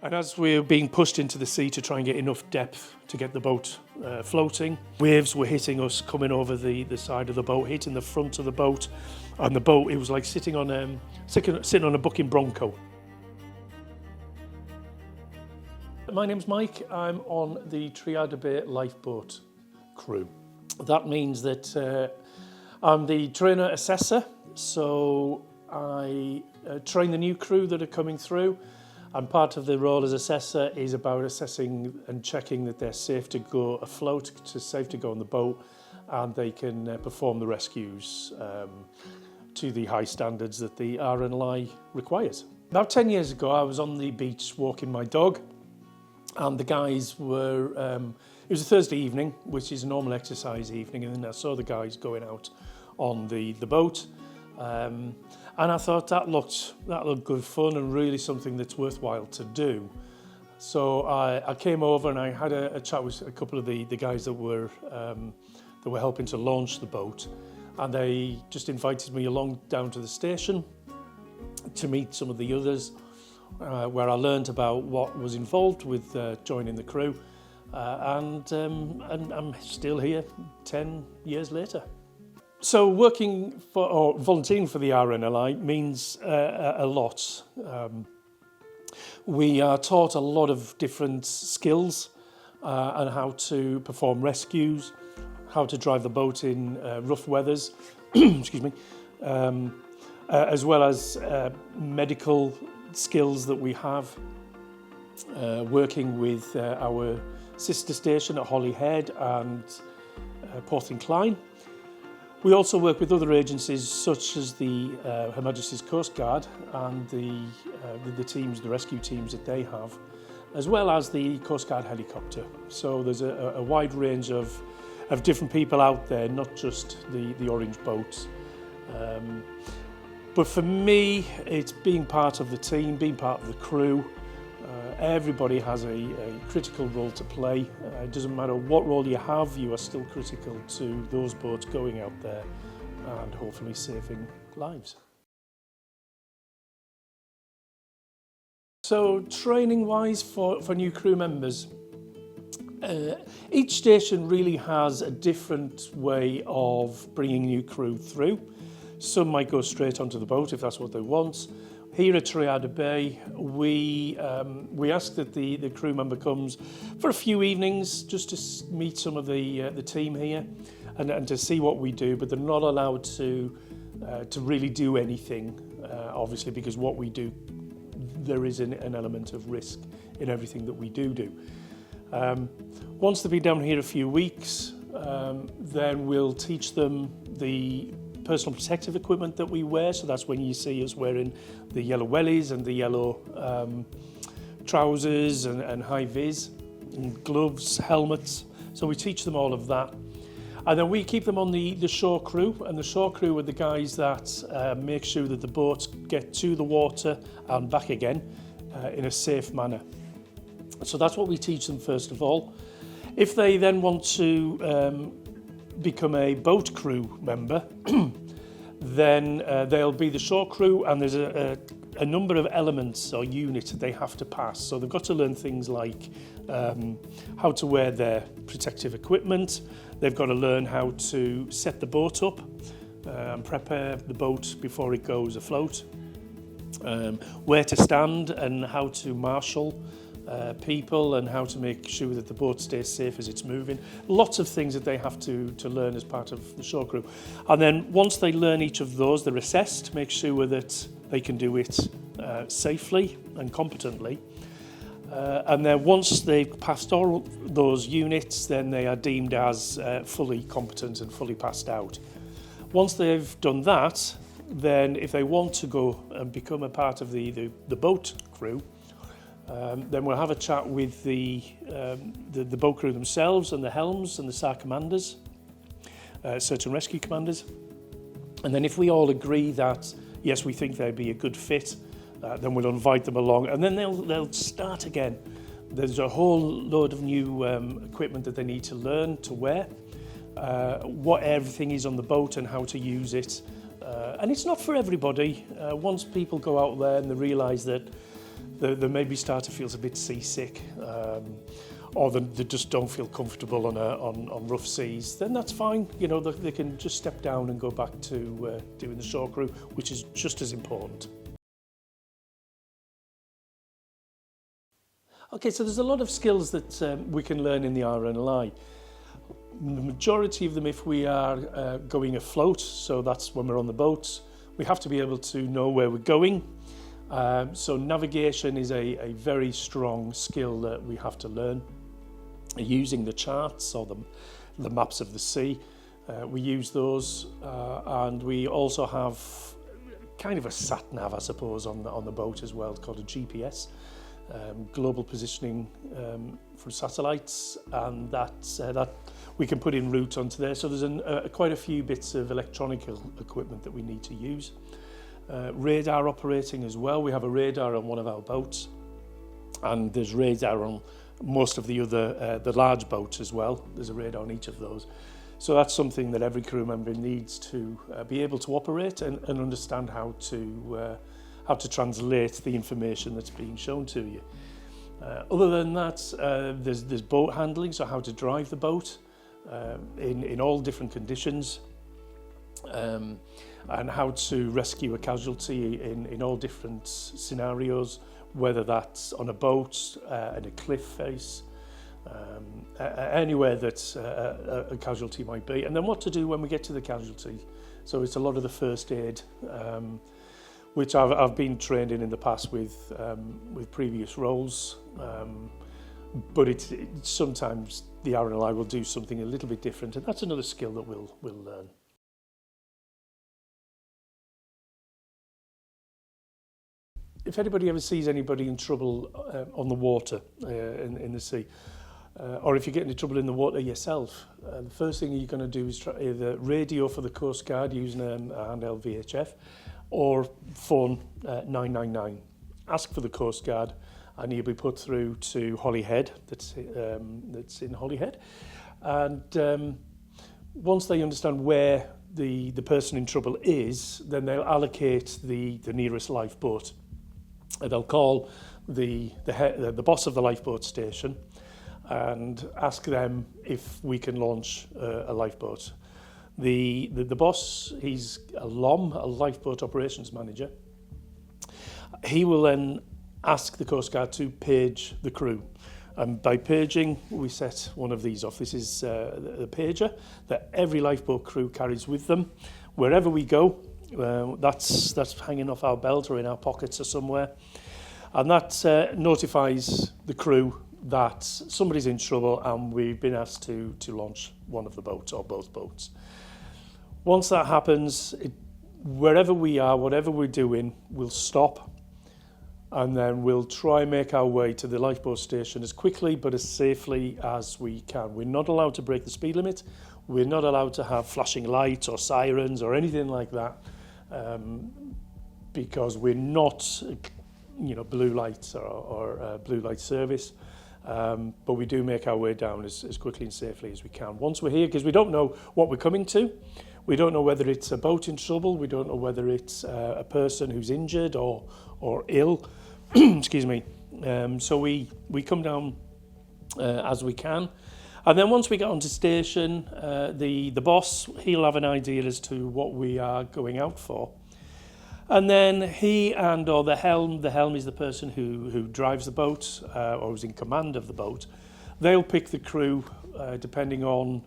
And as we're being pushed into the sea to try and get enough depth to get the boat floating, waves were hitting us, coming over the side of the boat, hitting the front of the boat. And the boat, it was like sitting on a bucking bronco. My name's Mike. I'm on the Triada Bay Lifeboat crew. That means that I'm the trainer assessor, so I train the new crew that are coming through, and part of the role as assessor is about assessing and checking that they're safe to go afloat, safe to go on the boat, and they can perform the rescues to the high standards that the RNLI requires. About 10 years ago, I was on the beach walking my dog, and the guys were, it was a Thursday evening, which is a normal exercise evening, and then I saw the guys going out on the boat, and I thought that looked good fun and really something that's worthwhile to do. So I came over and I had a chat with a couple of the guys that were helping to launch the boat, and they just invited me along down to the station to meet some of the others, where I learned about what was involved with joining the crew, and I'm still here 10 years later. So working for or volunteering for the RNLI means a lot. We are taught a lot of different skills and how to perform rescues, how to drive the boat in rough weathers, excuse me, as well as medical skills that we have, working with our sister station at Holyhead and Porthincline. We also work with other agencies such as the Her Majesty's Coast Guard and the rescue teams that they have, as well as the Coast Guard helicopter. So there's a wide range of different people out there, not just the orange boats. But for me, it's being part of the team, being part of the crew. Everybody has a critical role to play. It doesn't matter what role you have, you are still critical to those boats going out there and hopefully saving lives. So training-wise for new crew members, each station really has a different way of bringing new crew through. Some might go straight onto the boat if that's what they want. Here at Triada Bay, we ask that the crew member comes for a few evenings just to meet some of the team here and to see what we do, but they're not allowed to really do anything, obviously, because what we do, there is an element of risk in everything that we do. Once they've been down here a few weeks, then we'll teach them the personal protective equipment that we wear. So that's when you see us wearing the yellow wellies and the yellow trousers and high vis, and gloves, helmets. So we teach them all of that. And then we keep them on the shore crew, and the shore crew are the guys that make sure that the boats get to the water and back again in a safe manner. So that's what we teach them first of all. If they then want to become a boat crew member, then they'll be the shore crew, and there's a number of elements or units that they have to pass. So they've got to learn things like how to wear their protective equipment. They've got to learn how to set the boat up and prepare the boat before it goes afloat, where to stand and how to marshal people and how to make sure that the boat stays safe as it's moving. Lots of things that they have to learn as part of the shore crew. And then once they learn each of those, they're assessed to make sure that they can do it safely and competently. And then once they've passed all those units, then they are deemed as fully competent and fully passed out. Once they've done that, then if they want to go and become a part of the boat crew, then we'll have a chat with the boat crew themselves and the helms and the SAR commanders, search and rescue commanders. And then if we all agree that, yes, we think they'd be a good fit, then we'll invite them along, and then they'll start again. There's a whole load of new equipment that they need to learn to wear, what everything is on the boat and how to use it. And it's not for everybody. Once people go out there and they realise that the maybe starter feels a bit seasick, or they just don't feel comfortable on rough seas, then that's fine. You know, they can just step down and go back to doing the shore crew, which is just as important. Okay, so there's a lot of skills that we can learn in the RNLI. The majority of them, if we are going afloat, so that's when we're on the boat, we have to be able to know where we're going. So navigation is a very strong skill that we have to learn. Using the charts or the maps of the sea, we use those, and we also have kind of a sat-nav, I suppose, on the boat as well, called a GPS. Global positioning from satellites, and that we can put in route onto there. So there's quite a few bits of electronic equipment that we need to use. Radar operating as well. We have a radar on one of our boats, and there's radar on most of the other the large boats as well. There's a radar on each of those. So that's something that every crew member needs to be able to operate and understand how to translate the information that's being shown to you. Other than that, there's boat handling, so how to drive the boat in all different conditions, and how to rescue a casualty in all different scenarios, whether that's on a boat, at a cliff face, anywhere that a casualty might be, and then what to do when we get to the casualty. So it's a lot of the first aid, which I've been trained in the past with previous roles, but it's sometimes the RNLI will do something a little bit different, and that's another skill that we'll learn. If anybody ever sees anybody in trouble on the water, in the sea, or if you get into trouble in the water yourself, the first thing you're going to do is try either radio for the Coast Guard using a handheld VHF, or phone 999. Ask for the Coast Guard, and you'll be put through to Holyhead, that's in Holyhead. And once they understand where the person in trouble is, then they'll allocate the nearest lifeboat. They'll call the boss of the lifeboat station and ask them if we can launch a lifeboat. The boss, he's a LOM, a lifeboat operations manager. He will then ask the Coast Guard to page the crew. And by paging, we set one of these off. This is the pager that every lifeboat crew carries with them. Wherever we go, that's hanging off our belt or in our pockets or somewhere. And that notifies the crew that somebody's in trouble and we've been asked to launch one of the boats or both boats. Once that happens, wherever we are, whatever we're doing, we'll stop, and then we'll try and make our way to the lifeboat station as quickly but as safely as we can. We're not allowed to break the speed limit. We're not allowed to have flashing lights or sirens or anything like that, because we're not, blue lights or blue light service. But we do make our way down as quickly and safely as we can. Once we're here, because we don't know what we're coming to, we don't know whether it's a boat in trouble, we don't know whether it's a person who's injured or ill, excuse me. So we come down as we can. And then once we get onto station, the boss, he'll have an idea as to what we are going out for. And then he or the helm is the person who drives the boat or is in command of the boat. They'll pick the crew depending on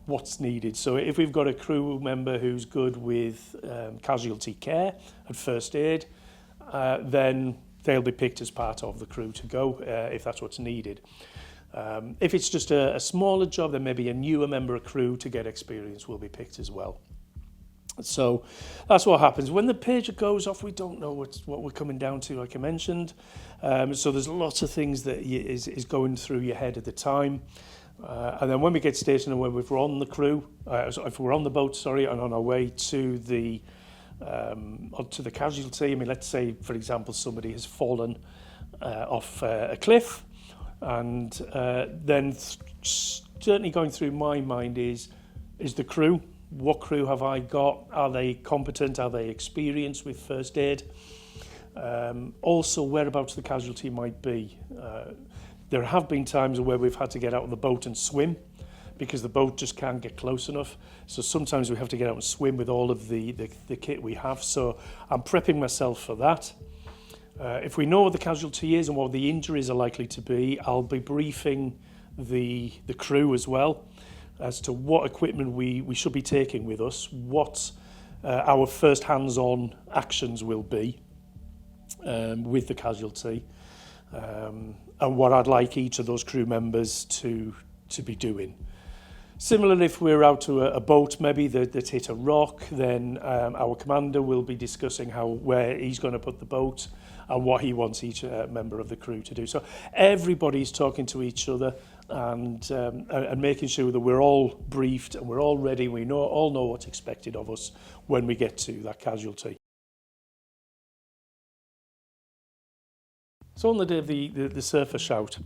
what's needed. So if we've got a crew member who's good with casualty care and first aid, then they'll be picked as part of the crew to go if that's what's needed. If it's just a smaller job, then maybe a newer member of crew to get experience will be picked as well. So that's what happens. When the pager goes off, we don't know what we're coming down to, like I mentioned. So there's lots of things that is going through your head at the time. And then when we get stationed and when we're on the crew, if we're on the boat, and on our way to the casualty, I mean, let's say, for example, somebody has fallen off a cliff, and then certainly going through my mind is the crew. What crew have I got? Are they competent? Are they experienced with first aid? Also whereabouts the casualty might be. There have been times where we've had to get out of the boat and swim because the boat just can't get close enough. So sometimes we have to get out and swim with all of the kit we have. So I'm prepping myself for that. If we know what the casualty is and what the injuries are likely to be, I'll be briefing the crew as well as to what equipment we should be taking with us, what our first hands-on actions will be with the casualty, and what I'd like each of those crew members to be doing. Similarly, if we're out to a boat maybe that hit a rock, then our commander will be discussing where he's going to put the boat and what he wants each member of the crew to do. So everybody's talking to each other and making sure that we're all briefed and we're all ready. We all know what's expected of us when we get to that casualty. So on the day of the surfer shout,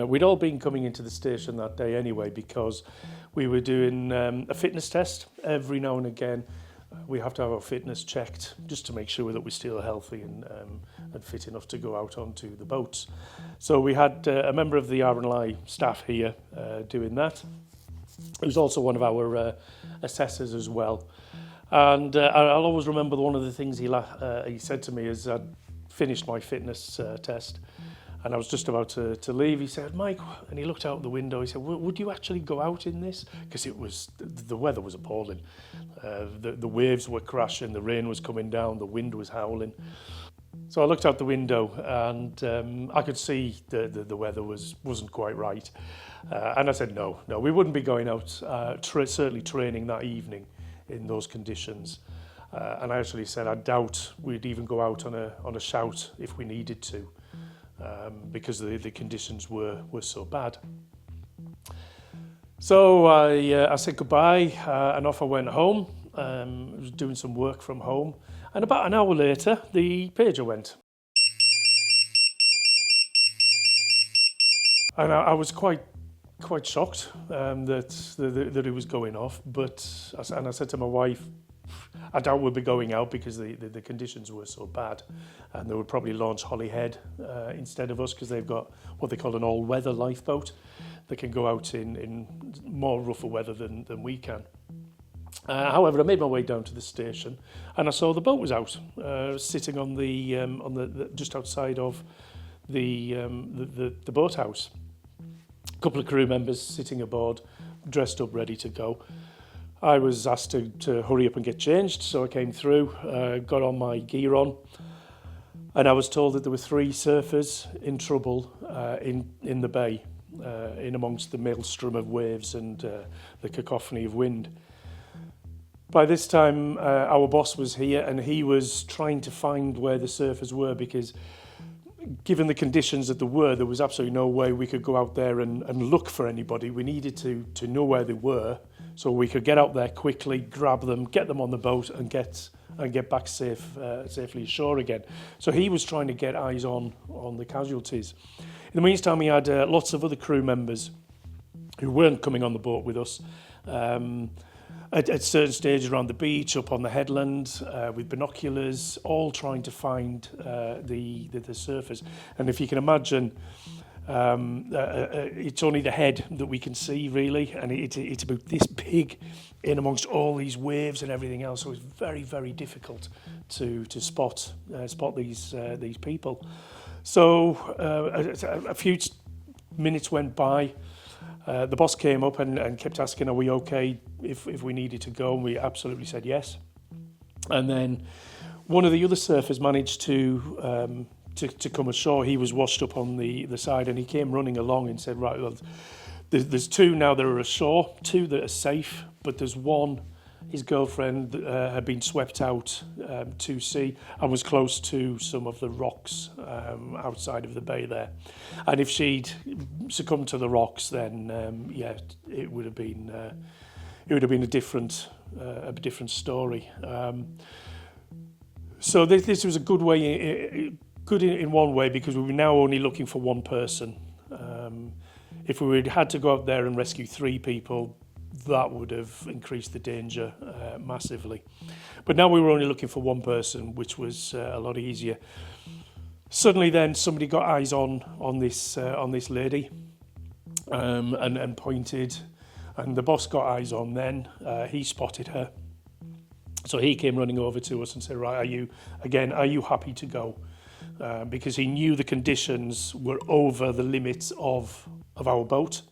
we'd all been coming into the station that day anyway because we were doing a fitness test. Every now and again we have to have our fitness checked just to make sure that we're still healthy and fit enough to go out onto the boats. So we had a member of the RNLI staff here doing that. He was also one of our assessors as well. And I'll always remember one of the things he said to me as I'd finished my fitness test. And I was just about to leave. He said, "Mike," and he looked out the window. He said, "Would you actually go out in this?" Because the weather was appalling. The waves were crashing, the rain was coming down, the wind was howling. So I looked out the window and I could see the weather wasn't quite right. And I said, no, we wouldn't be going out, certainly training that evening in those conditions. And I actually said, I doubt we'd even go out on a shout if we needed to. Because the conditions were so bad. So I said goodbye and off I went home. I was doing some work from home, and about an hour later the pager went. And I was quite shocked that it was going off, but I said to my wife, I doubt we'll be going out because the conditions were so bad, and they would probably launch Holyhead instead of us because they've got what they call an all-weather lifeboat. They can go out in more rougher weather than we can. However, I made my way down to the station and I saw the boat was out, sitting on the just outside of the boathouse. A couple of crew members sitting aboard, dressed up, ready to go. I was asked to hurry up and get changed, so I came through, got on my gear on, and I was told that there were 3 surfers in trouble in the bay, in amongst the maelstrom of waves and the cacophony of wind. By this time, our boss was here, and he was trying to find where the surfers were because, given the conditions that there was absolutely no way we could go out there and look for anybody. We needed to know where they were so we could get out there quickly, grab them, get them on the boat and get back safely ashore again. So he was trying to get eyes on the casualties. In the meantime, we had lots of other crew members who weren't coming on the boat with us. At certain stages around the beach, up on the headland, with binoculars, all trying to find the surfers. And if you can imagine, it's only the head that we can see, really, and it's about this big in amongst all these waves and everything else. So it's very, very difficult to spot these people. So a few minutes went by. The boss came up and kept asking, are we okay if we needed to go? And we absolutely said yes. And then one of the other surfers managed to come ashore. He was washed up on the side, and he came running along and said, right, well, there's 2 now that are ashore, 2 that are safe, but there's one, his girlfriend had been swept out to sea and was close to some of the rocks outside of the bay there. And if she'd succumbed to the rocks, then it would have been a different story. So this was a good way, good in one way, because we were now only looking for one person. If we had to go out there and rescue 3 people, that would have increased the danger massively. But now we were only looking for one person, which was a lot easier. Suddenly then somebody got eyes on this lady and pointed, and the boss got eyes on then. He spotted her. So he came running over to us and said, right, are you happy to go? Because he knew the conditions were over the limits of our boat.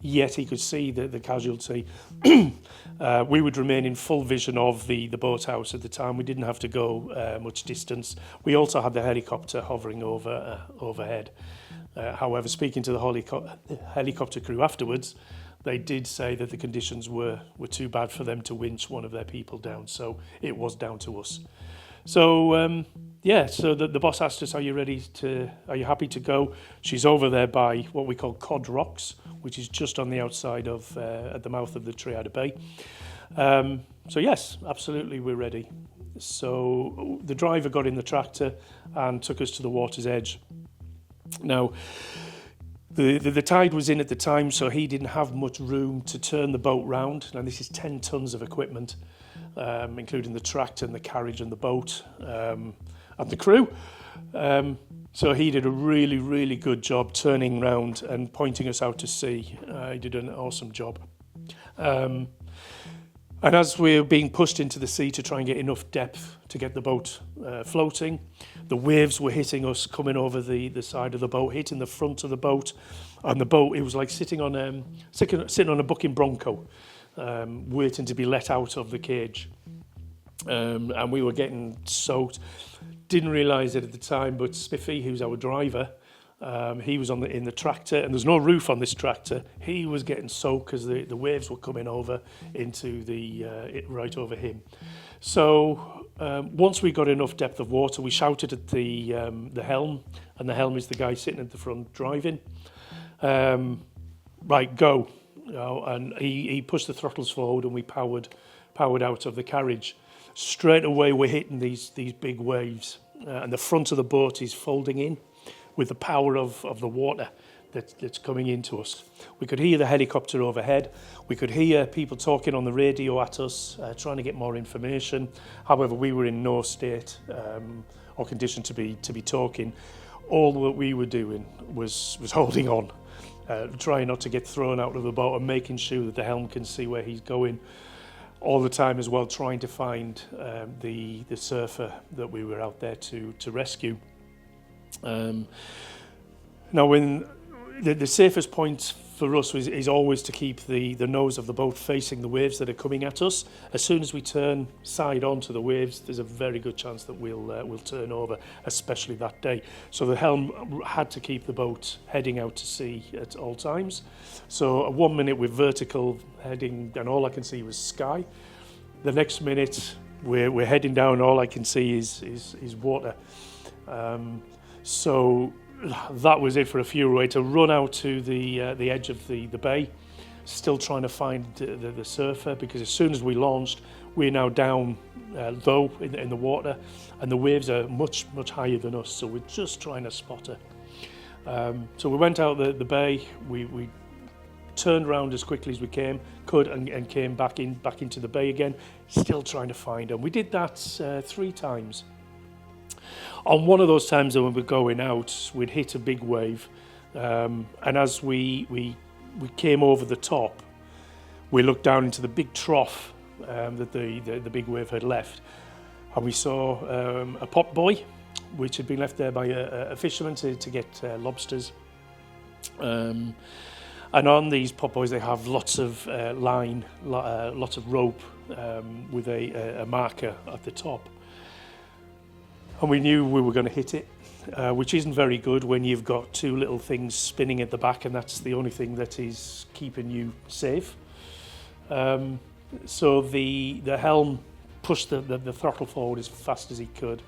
Yet he could see the casualty. We would remain in full vision of the boathouse at the time. We didn't have to go much distance. We also had the helicopter hovering overhead. However, speaking to the helicopter crew afterwards, they did say that the conditions were too bad for them to winch one of their people down, so it was down to us. So so the boss asked us, are you happy to go? She's over there by what we call Cod Rocks, which is just on the outside of at the mouth of the Triada Bay. So yes, absolutely, we're ready. So the driver got in the tractor and took us to the water's edge. Now, the tide was in at the time, so he didn't have much room to turn the boat round. Now, this is 10 tons of equipment, including the tractor and the carriage and the boat and the crew. So he did a really, really good job turning round and pointing us out to sea. He did an awesome job. And as we were being pushed into the sea to try and get enough depth to get the boat floating, the waves were hitting us, coming over the side of the boat, hitting the front of the boat. And the boat, it was like sitting on a bucking bronco, waiting to be let out of the cage. And we were getting soaked. Didn't realise it at the time, but Spiffy, who's our driver, he was in the tractor, and there's no roof on this tractor. He was getting soaked because the waves were coming over into right over him. So once we got enough depth of water, we shouted at the helm, and the helm is the guy sitting at the front driving. Right, go. And he pushed the throttles forward, and we powered out of the carriage. Straight away, we're hitting these big waves, and the front of the boat is folding in with the power of the water that's coming into us. We could hear the helicopter overhead. We could hear people talking on the radio at us, trying to get more information. However, we were in no state or condition to be talking. All that we were doing was holding on, trying not to get thrown out of the boat and making sure that the helm can see where he's going. All the time as well, trying to find the surfer that we were out there to rescue. Now, when the safest point for us is always to keep the nose of the boat facing the waves that are coming at us. As soon as we turn side onto the waves, there's a very good chance that we'll turn over, especially that day. So the helm had to keep the boat heading out to sea at all times. So 1 minute we're vertical heading, and all I can see was sky. The next minute we're heading down, all I can see is water. So that was it for a few. We had to run out to the edge of the bay, still trying to find the surfer, because as soon as we launched, we're now down low in the water, and the waves are much higher than us, so we're just trying to spot her. So we went out the bay, we turned around as quickly as we could and came back into the bay again, still trying to find her. We did that 3 times. On one of those times when we're going out, we'd hit a big wave, and as we came over the top, we looked down into the big trough that the big wave had left, and we saw a pot buoy which had been left there by a fisherman to get lobsters. And on these pot buoys they have lots of line, lots of rope with a marker at the top. And we knew we were going to hit it, which isn't very good when you've got 2 little things spinning at the back, and that's the only thing that is keeping you safe. So the helm pushed the throttle forward as fast as he could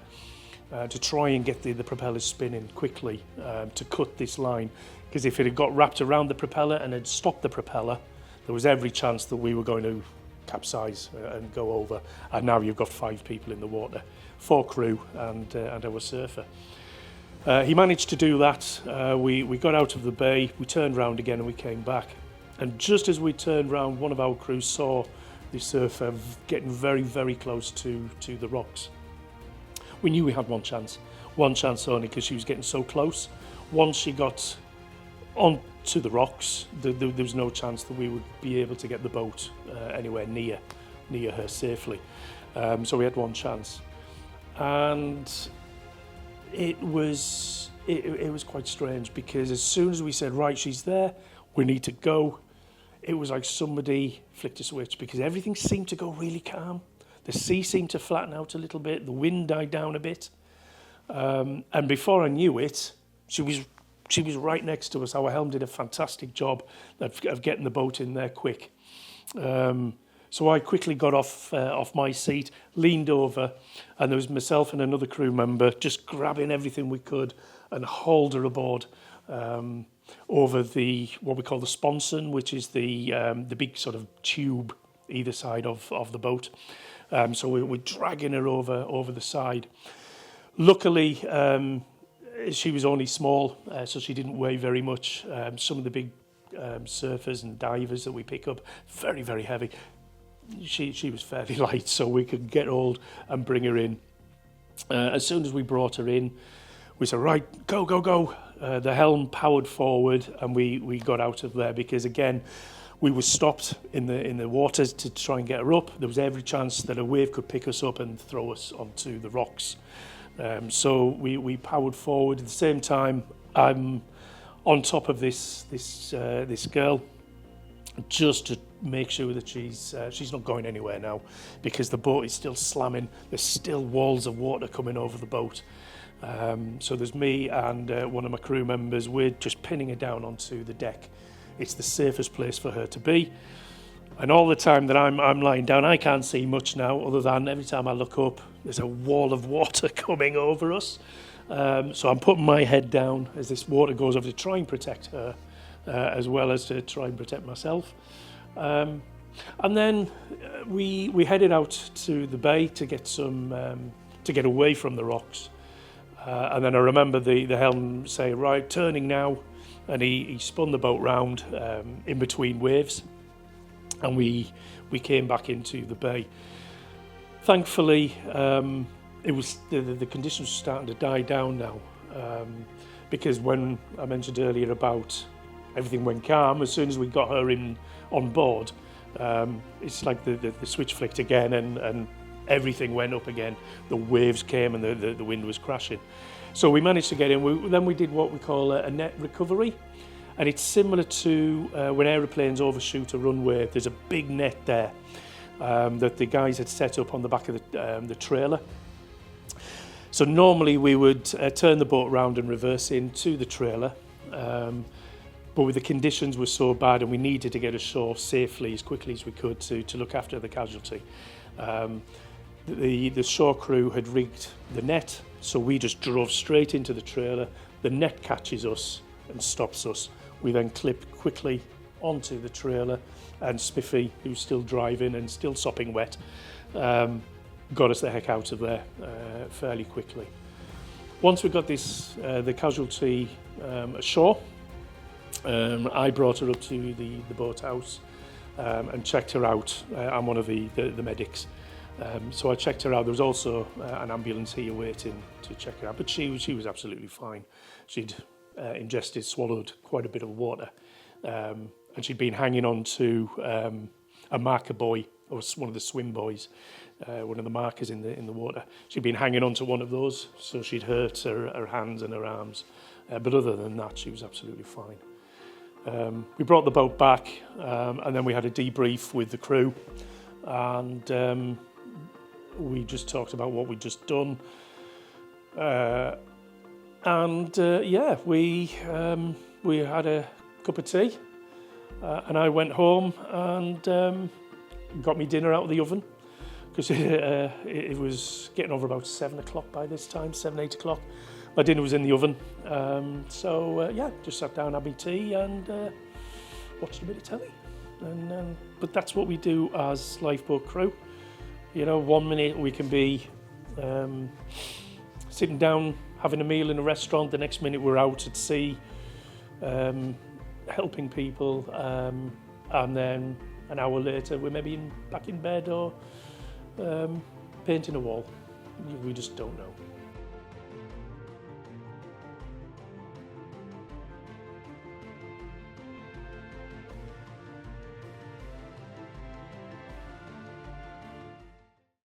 to try and get the propellers spinning quickly to cut this line, because if it had got wrapped around the propeller and had stopped the propeller, there was every chance that we were going to capsize and go over. And now you've got 5 people in the water, 4 crew and our surfer. He managed to do that. We got out of the bay, we turned round again and we came back. And just as we turned round, one of our crew saw the surfer getting very, very close to the rocks. We knew we had one chance only, because she was getting so close. Once she got onto the rocks, there was no chance that we would be able to get the boat anywhere near her safely. So we had one chance, and it was quite strange, because as soon as we said, right, she's there, we need to go, it was like somebody flicked a switch, because everything seemed to go really calm. The sea seemed to flatten out a little bit, the wind died down a bit, and before I knew it, she was right next to us. Our helm did a fantastic job of getting the boat in there quick. So I quickly got off my seat, leaned over, and there was myself and another crew member just grabbing everything we could and hauled her aboard over what we call the sponson, which is the big sort of tube either side of the boat. So we're dragging her over the side. Luckily, she was only small, so she didn't weigh very much. Some of the big surfers and divers that we pick up, very, very heavy. She was fairly light, so we could get hold and bring her in. As soon as we brought her in, we said, right, go, go, go. The helm powered forward, and we got out of there, because again, we were stopped in the waters to try and get her up. There was every chance that a wave could pick us up and throw us onto the rocks. So we powered forward. At the same time, I'm on top of this girl, just to make sure that she's not going anywhere now, because the boat is still slamming. There's still walls of water coming over the boat. So there's me and one of my crew members. We're just pinning her down onto the deck. It's the safest place for her to be. And all the time that I'm lying down, I can't see much now, other than every time I look up, there's a wall of water coming over us. So I'm putting my head down as this water goes over to try and protect her, as well as to try and protect myself. And then we headed out to the bay to get to get away from the rocks. And then I remember the helm say, right, turning now. And he spun the boat round in between waves, and we came back into the bay. Thankfully, it was the conditions were starting to die down now, because when I mentioned earlier about everything went calm, as soon as we got her on board, it's like the switch flicked again, and everything went up again. The waves came and the wind was crashing. So we managed to get in. Then we did what we call a net recovery, and it's similar to when aeroplanes overshoot a runway. There's a big net there that the guys had set up on the back of the trailer. So normally we would turn the boat around and reverse into the trailer, but with the conditions were so bad and we needed to get ashore safely as quickly as we could to look after the casualty. The shore crew had rigged the net, so we just drove straight into the trailer. The net catches us and stops us. We then clip quickly onto the trailer, and Spiffy, who's still driving and still sopping wet, got us the heck out of there fairly quickly. Once we got the casualty ashore, I brought her up to the boathouse and checked her out. I'm one of the medics. So I checked her out. There was also an ambulance here waiting to check her out, but she was absolutely fine. She'd swallowed quite a bit of water, and she'd been hanging on to a marker buoy, or one of the swim buoys, one of the markers in the water. She'd been hanging on to one of those, so she'd hurt her hands and her arms, but other than that, she was absolutely fine. We brought the boat back, and then we had a debrief with the crew, and we just talked about what we'd just done. We had a cup of tea, and I went home and got me dinner out of the oven, because it was getting over about 7 o'clock by this time, 8 o'clock. My dinner was in the oven. Just sat down, had my tea, and watched a bit of telly. But that's what we do as lifeboat crew. You know, 1 minute we can be sitting down having a meal in a restaurant, the next minute we're out at sea helping people, and then an hour later we're maybe back in bed or painting a wall. We just don't know.